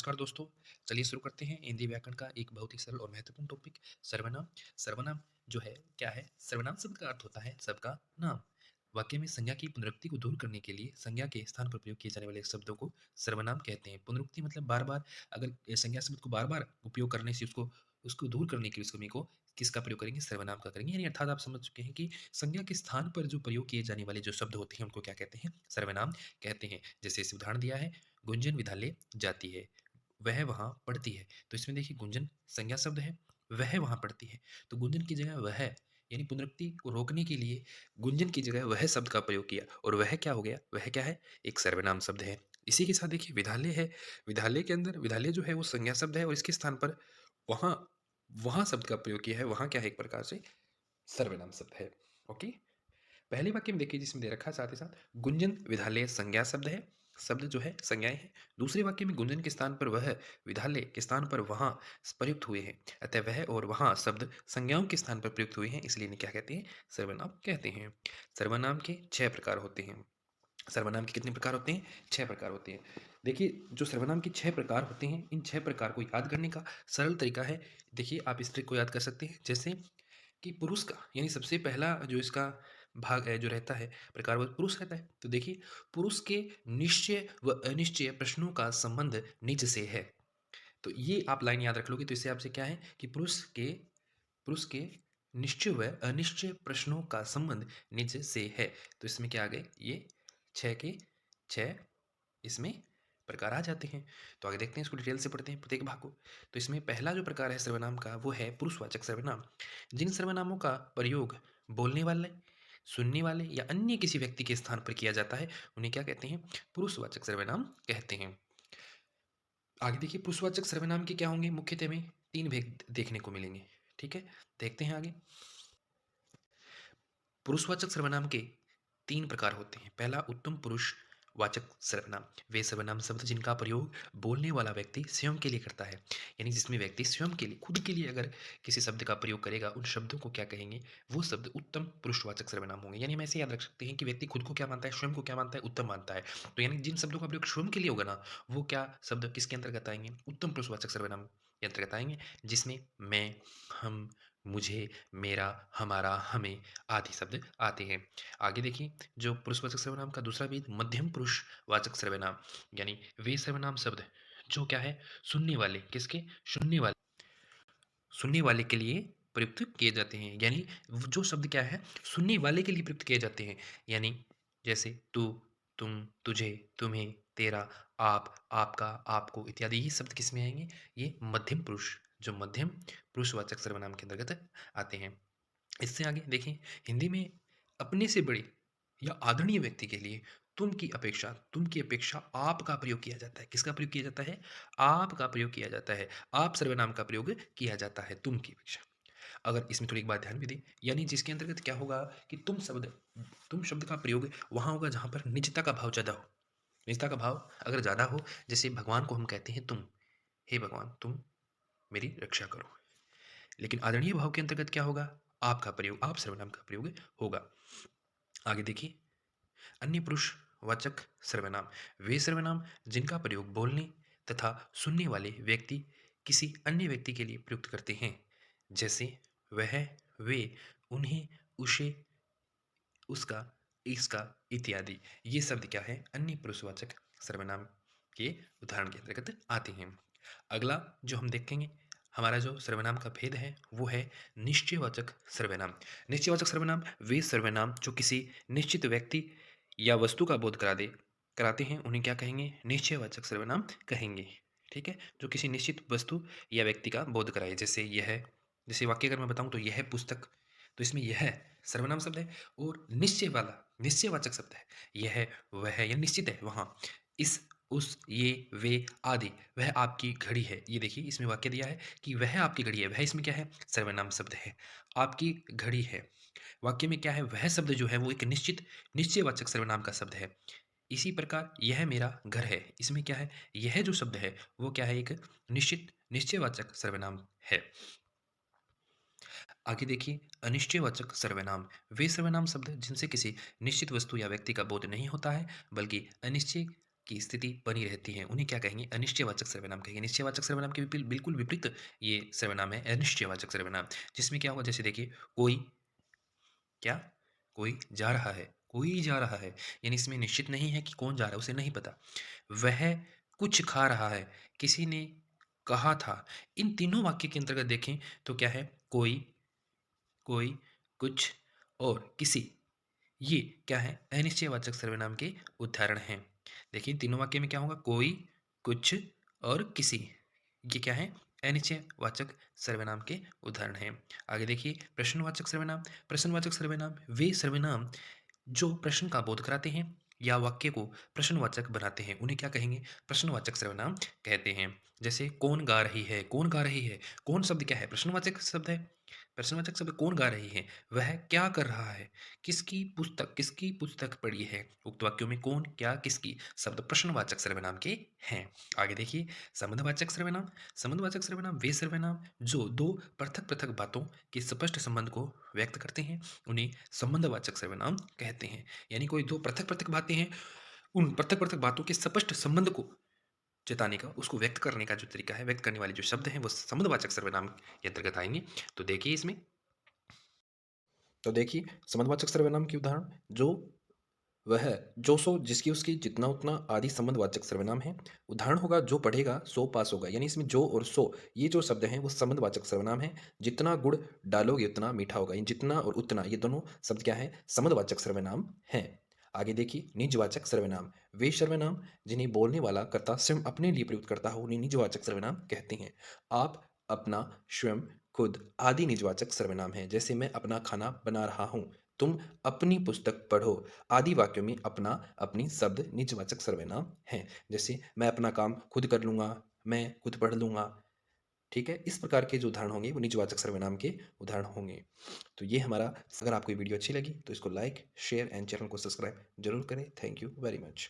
नमस्कार दोस्तों। चलिए शुरू करते हैं हिंदी व्याकरण का एक बहुत ही सरल और महत्वपूर्ण टॉपिक सर्वनाम। सर्वनाम जो है क्या है? सर्वनाम शब्द का अर्थ होता है सबका नाम। वाक्य में संज्ञा की पुनरुक्ति को दूर करने के लिए संज्ञा के स्थान पर प्रयोग किए जाने वाले शब्दों को सर्वनाम कहते हैं। पुनरुक्ति मतलब बार बार, अगर संज्ञा शब्द को बार बार उपयोग करने से उसको उसको दूर करने के लिए उस कमी को किसका प्रयोग करेंगे? सर्वनाम का करेंगे। यानी अर्थात आप समझ चुके हैं कि संज्ञा के स्थान पर जो प्रयोग किए जाने वाले जो शब्द होते हैं उनको क्या कहते हैं? सर्वनाम कहते हैं। जैसे इस उदाहरण दिया है, गुंजन विद्यालय जाती है, वह वहाँ पढ़ती है। तो इसमें देखिए गुंजन संज्ञा शब्द है, वह वहाँ पढ़ती है। तो गुंजन की जगह वह, यानी पुनरुक्ति को रोकने के लिए गुंजन की जगह वह शब्द का प्रयोग किया और वह क्या हो गया? वह क्या है? एक सर्वनाम शब्द है। इसी के साथ देखिए विद्यालय है, विद्यालय के अंदर विद्यालय जो है वो संज्ञा शब्द है और इसके स्थान पर वहाँ वहाँ शब्द का प्रयोग किया है। वहाँ क्या है? एक प्रकार से सर्वनाम शब्द है। ओके। पहले वाक्य में देखिए जिसमें दे रखा है साथ ही साथ गुंजन विद्यालय संज्ञा शब्द है, शब्द जो है संज्ञाएं हैं। दूसरे वाक्य में गुंजन के स्थान पर वह, विद्यालय के स्थान पर वहाँ प्रयुक्त हुए हैं। अतः वह और वहाँ शब्द संज्ञाओं के स्थान पर प्रयुक्त हुए हैं, इसलिए इन्हें क्या कहते हैं? सर्वनाम कहते हैं। सर्वनाम के 6 प्रकार होते हैं। सर्वनाम के कितने प्रकार होते हैं? 6 प्रकार होते हैं। देखिए जो सर्वनाम के 6 प्रकार होते हैं, इन 6 प्रकार को याद करने का सरल तरीका है। देखिए आप इस ट्रिक को याद कर सकते हैं। जैसे कि पुरुष का, यानी सबसे पहला जो इसका भाग है जो रहता है प्रकार, वो पुरुष रहता है। तो देखिए पुरुष के निश्चय व अनिश्चय प्रश्नों का संबंध निज से है। तो ये आप लाइन याद रख लोगे तो इससे आपसे क्या है कि पुरुष के निश्चय व अनिश्चय प्रश्नों का संबंध निज से है। तो इसमें क्या आ गए? ये 6 के 6 इसमें प्रकार आ जाते हैं। तो आगे देखते हैं, इसको डिटेल से पढ़ते हैं प्रत्येक भाग को। तो इसमें पहला जो प्रकार है सर्वनाम का वो है पुरुषवाचक सर्वनाम। जिन सर्वनामों का प्रयोग बोलने वाले, सुनने वाले या अन्य किसी व्यक्ति के स्थान पर किया जाता है उन्हें क्या कहते हैं? पुरुषवाचक सर्वनाम कहते हैं। आगे देखिए पुरुषवाचक सर्वनाम के क्या होंगे? मुख्यतः में 3 भेद देखने को मिलेंगे। ठीक है, देखते हैं आगे। पुरुषवाचक सर्वनाम के 3 प्रकार होते हैं। पहला उत्तम पुरुष वाचक सर्वनाम, वे सर्वनाम शब्द जिनका प्रयोग बोलने वाला व्यक्ति स्वयं के लिए करता है। यानी जिसमें व्यक्ति स्वयं के लिए, खुद के लिए अगर किसी शब्द का प्रयोग करेगा, उन शब्दों को क्या कहेंगे? वो शब्द उत्तम पुरुषवाचक सर्वनाम होंगे। यानी हम ऐसे याद रख सकते हैं कि व्यक्ति खुद को क्या मानता है? स्वयं को क्या मानता है? उत्तम मानता है। तो यानी जिन शब्दों का प्रयोग स्वयं के लिए होगा ना, वो क्या शब्द किसके अंतर्गत आएंगे? उत्तम पुरुषवाचक सर्वनाम के अंतर्गत आएंगे। जिसमें मैं, हम, मुझे, मेरा, हमारा, हमें आदि शब्द आते हैं। आगे देखिए जो पुरुषवाचक सर्वनाम का दूसरा भेद मध्यम पुरुषवाचक सर्वनाम, यानी वे सर्वनाम शब्द जो क्या है? सुनने वाले, किसके? सुनने वाले के लिए प्रयुक्त किए जाते हैं। यानी जो शब्द क्या है? सुनने वाले के लिए प्रयुक्त किए जाते हैं। यानी जैसे तू, तुम, तुझे, तुम्हें, तेरा, आप, आपका, आपको इत्यादि ये शब्द किस में आएंगे? ये मध्यम पुरुष, जो मध्यम पुरुषवाचक सर्वनाम के अंतर्गत आते हैं। इससे आगे देखिए हिंदी में अपने से बड़े या आदरणीय व्यक्ति के लिए तुम की अपेक्षा आप का प्रयोग किया जाता है। किसका प्रयोग किया जाता है? आप का प्रयोग किया जाता है। आप सर्वनाम का प्रयोग किया जाता है तुम की अपेक्षा। अगर इसमें थोड़ी एक बात ध्यान भी दें, यानी जिसके अंतर्गत क्या होगा कि तुम शब्द का प्रयोग वहाँ होगा जहाँ पर निजता का भाव ज़्यादा हो। निजता का भाव अगर ज़्यादा हो, जैसे भगवान को हम कहते हैं तुम, हे भगवान तुम मेरी रक्षा करो। लेकिन आदरणीय भाव के अंतर्गत क्या होगा? आपका प्रयोग, आप सर्वनाम का प्रयोग होगा। आगे देखिए अन्य पुरुषवाचक सर्वनाम, वे सर्वनाम जिनका प्रयोग बोलने तथा सुनने वाले व्यक्ति किसी अन्य व्यक्ति के लिए प्रयुक्त करते हैं। जैसे वह, वे, उन्हें, उसे, उसका, इसका इत्यादि। ये शब्द क्या है? अन्य पुरुषवाचक सर्वनाम के उदाहरण के अंतर्गत आते हैं। अगला जो हम देखेंगे, हमारा जो सर्वनाम का भेद है वो है निश्चयवाचक सर्वनाम। निश्चयवाचक सर्वनाम वे सर्वनाम जो किसी निश्चित व्यक्ति या वस्तु का बोध कराते हैं उन्हें क्या कहेंगे? निश्चयवाचक सर्वनाम कहेंगे। ठीक है, जो किसी निश्चित वस्तु या व्यक्ति का बोध कराए। जैसे यह, जैसे वाक्य अगर मैं बताऊं तो यह पुस्तक, तो इसमें यह सर्वनाम शब्द है और निश्चय वाला निश्चयवाचक शब्द है। यह, वह या निश्चित है वहाँ, इस, उस, ये, वे आदि। वह आपकी घड़ी है। ये देखिए इसमें वाक्य दिया है कि वह आपकी घड़ी है। वह इसमें क्या है? सर्वनाम शब्द है। आपकी घड़ी है वाक्य में क्या है? वह शब्द जो है वो एक निश्चित निश्चयवाचक सर्वनाम का शब्द है। इसी प्रकार यह मेरा घर है, इसमें क्या है? यह जो शब्द है वो क्या है? एक निश्चित निश्चयवाचक सर्वनाम है। आगे देखिए अनिश्चयवाचक सर्वनाम, वे सर्वनाम शब्द जिनसे किसी निश्चित वस्तु या व्यक्ति का बोध नहीं होता है, बल्कि अनिश्चय की स्थिति बनी रहती है, उन्हें क्या कहेंगे? अनिश्चयवाचक सर्वनाम कहेंगे। निश्चयवाचक सर्वनाम के बिल्कुल विपरीत ये सर्वनाम है अनिश्चयवाचक सर्वनाम, जिसमें क्या होगा? जैसे देखिए, कोई क्या? कोई जा रहा है, कोई जा रहा है, यानी इसमें निश्चित नहीं है कि कौन जा रहा है, उसे नहीं पता। वह कुछ खा रहा है, किसी ने कहा था। इन तीनों वाक्य के अंतर्गत देखें तो क्या है? कोई, कोई, कुछ और किसी। ये क्या है? अनिश्चयवाचक सर्वनाम के उदाहरण हैं। देखिए तीनों वाक्य में क्या होगा? कोई, कुछ और किसी। ये क्या है? अनिश्चयवाचक सर्वनाम के उदाहरण हैं। आगे देखिए प्रश्नवाचक सर्वनाम। प्रश्नवाचक सर्वनाम वे सर्वनाम जो प्रश्न का बोध कराते हैं या वाक्य को प्रश्नवाचक बनाते हैं, उन्हें क्या कहेंगे? प्रश्नवाचक सर्वनाम कहते हैं। जैसे कौन गा रही है? कौन गा रही है? कौन शब्द क्या है? प्रश्नवाचक शब्द है। प्रश्नवाचक शब्द कौन गा रही है? वह क्या कर रहा है? किसकी पुस्तक पढ़ी है? उक्त वाक्यों में कौन, क्या, किसकी शब्द प्रश्नवाचक सर्वनाम के हैं। आगे देखिए संबंधवाचक सर्वनाम। संबंधवाचक सर्वनाम वे सर्वनाम जो दो पृथक पृथक बातों के स्पष्ट संबंध को व्यक्त करते हैं, उन्हें संबंधवाचक सर्वनाम कहते हैं। यानी कोई दो पृथक पृथक बातें हैं, उन पृथक पृथक बातों के स्पष्ट संबंध को जताने का, उसको व्यक्त करने का जो तरीका है, व्यक्त करने वाले जो शब्द हैं वो संबंधवाचक सर्वनाम के अंतर्गत आएंगे। तो देखिए इसमें, तो देखिए संबंधवाचक सर्वनाम के उदाहरण, जो, वह, जो सो, जिसकी उसकी, जितना उतना आदि संबंधवाचक सर्वनाम है। उदाहरण होगा जो पढ़ेगा सो पास होगा, यानी इसमें जो और सो ये जो शब्द हैं वो संबंधवाचक सर्वनाम है। जितना गुड़ डालोगे उतना मीठा होगा, यानी जितना और उतना ये दोनों शब्द क्या है? संबंधवाचक सर्वनाम हैं। आगे देखिए निजवाचक सर्वनाम। वे सर्वनाम जिन्हें बोलने वाला कर्ता स्वयं अपने लिए प्रयुक्त करता हो उन्हें निजवाचक सर्वनाम कहते हैं। आप, अपना, स्वयं, खुद आदि निजवाचक सर्वनाम हैं। जैसे मैं अपना खाना बना रहा हूँ, तुम अपनी पुस्तक पढ़ो आदि वाक्यों में अपना, अपनी शब्द निजवाचक सर्वनाम हैं। जैसे मैं अपना काम खुद कर लूँगा, मैं खुद पढ़ लूँगा। ठीक है? इस प्रकार के जो उदाहरण होंगे वो निजवाचक सर्वनाम के उदाहरण होंगे। तो ये हमारा, अगर आपको ये वीडियो अच्छी लगी तो इसको लाइक, शेयर एंड चैनल को सब्सक्राइब जरूर करें। Thank you very much.